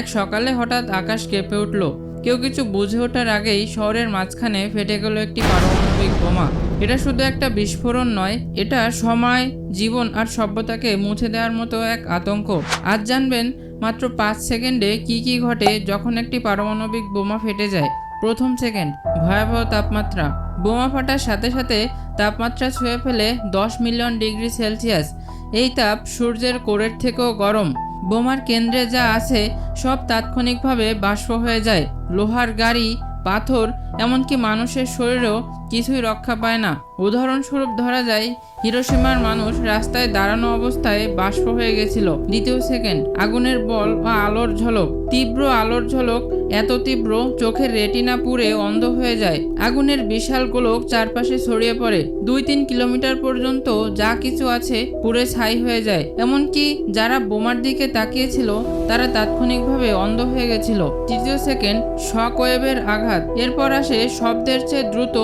এক সকালে হঠাৎ আকাশ কেঁপে উঠল। কেউ কিছু বুঝে ওঠার আগেই শহরের মাঝখানে ফেটে গেল একটি পারমাণবিক বোমা। এটা শুধু একটা বিস্ফোরণ নয়, এটা সময়, জীবন আর সভ্যতাকে মুছে দেওয়ার মতো এক আতঙ্ক। আজ জানবেন মাত্র 5 সেকেন্ডে কি ঘটে যখন একটি পারমাণবিক বোমা ফেটে যায়। প্রথম সেকেন্ড, ভয়াবহ তাপমাত্রা। বোমা ফাটার সাথে সাথে তাপমাত্রা ছুঁয়ে ফেলে 10 মিলিয়ন ডিগ্রি সেলসিয়াস। এই তাপ সূর্যের কোরের থেকেও গরম। বোমার কেন্দ্রে যা আছে সব তাৎক্ষণিকভাবে বাষ্প হয়ে যায়। লোহার গাড়ি, পাথর, এমনকি মানুষের শরীরেও কিছুই রক্ষা পায় না। উদাহরণস্বরূপ ধরা যায়, হিরোশিমার মানুষ রাস্তায় দাঁড়ানো অবস্থায় বাষ্প হয়ে গেছিল। দ্বিতীয় সেকেন্ড, আগুনের বল ও আলোর ঝলক। তীব্র আলোর ঝলক এত তীব্র চোখের রেটিনা পুড়ে অন্ধ হয়ে যায়। আগুনের বিশাল গোলক চারপাশে ছড়িয়ে পড়ে। 2-3 কিলোমিটার পর্যন্ত যা কিছু আছে পুড়ে ছাই হয়ে যায়। এমনকি যারা বোমার দিকে তাকিয়েছিল তারা তাৎক্ষণিকভাবে অন্ধ হয়ে গেছিল। তৃতীয় সেকেন্ড, শক ওয়েভের আঘাত। এরপর আসে শব্দের চেয়ে দ্রুত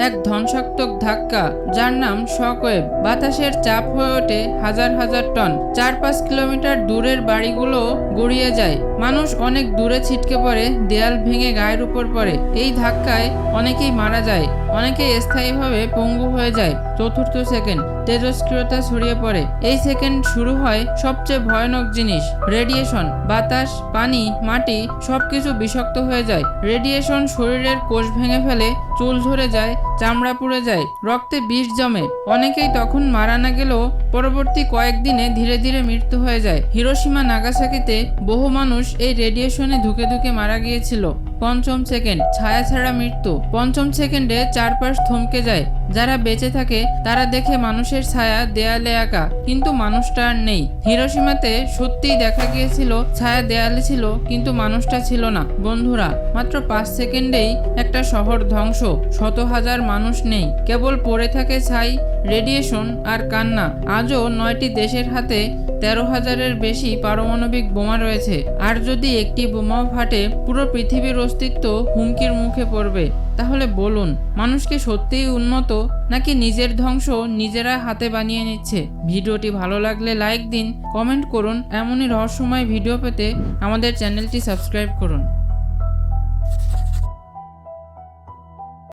এক ধ্বংসাত্মক ধাক্কা, যার নাম শক ওয়েভ। বাতাসের চাপ হয়ে ওঠে হাজার হাজার টন। 4-5 কিলোমিটার দূরের বাড়িগুলো গড়িয়ে যায়। মানুষ অনেক দূরে ছিটকে পড়ে, দেয়াল ভেঙে গায়ের উপর পড়ে। এই ধাক্কায় অনেকেই মারা যায়, অনেকেই স্থায়ীভাবে পঙ্গু হয়ে যায়। চতুর্থ সেকেন্ড, তেজস্ক্রিয়তা ছড়িয়ে পড়ে। এই সেকেন্ড শুরু হয় সবচেয়ে ভয়ানক জিনিস, রেডিয়েশন। বাতাস, পানি, মাটি সবকিছু বিষাক্ত হয়ে যায়। রেডিয়েশন শরীরের কোষ ভেঙে ফেলে, চুল ঝরে যায়, চামড়া পুড়ে যায়, রক্তে বিষ জমে। অনেকেই তখন মারা না গেলেও পরবর্তী কয়েকদিনে ধীরে ধীরে মৃত্যু হয়ে যায়। হিরোশিমা, নাগাসাকিতে বহু মানুষ এই রেডিয়েশনে ধুকে ধুকে মারা গিয়েছিল। পঞ্চম সেকেন্ড, ছায়া ছাড়া মৃত্যু। পঞ্চম সেকেন্ডে চারপাশ থমকে যায়। যারা বেঁচে থাকে তারা দেখে মানুষের ছায়া দেয়ালে আঁকা, কিন্তু মানুষটা আর নেই। হিরোশিমাতে সত্যিই দেখা গিয়েছিল ছায়া দেয়ালে ছিল, কিন্তু মানুষটা ছিল না। বন্ধুরা, মাত্র 5 সেকেন্ডেই একটা শহর ধ্বংস, শত হাজার মানুষ নেই, কেবল পড়ে থাকে ছাই, রেডিয়েশন আর কান্না। আজও 9টি দেশের হাতে 13,000-এর বেশি পারমাণবিক বোমা রয়েছে। আর যদি একটি বোমাও ফাটে, পুরো পৃথিবীর অস্তিত্ব হুমকির মুখে পড়বে। তাহলে বলুন, মানুষ কি সত্যিই উন্নত, নাকি নিজের ধ্বংস নিজেরা হাতে বানিয়ে নিচ্ছে? ভিডিওটি ভালো লাগলে লাইক দিন, কমেন্ট করুন। এমনই রহস্যময় ভিডিও পেতে আমাদের চ্যানেলটি সাবস্ক্রাইব করুন।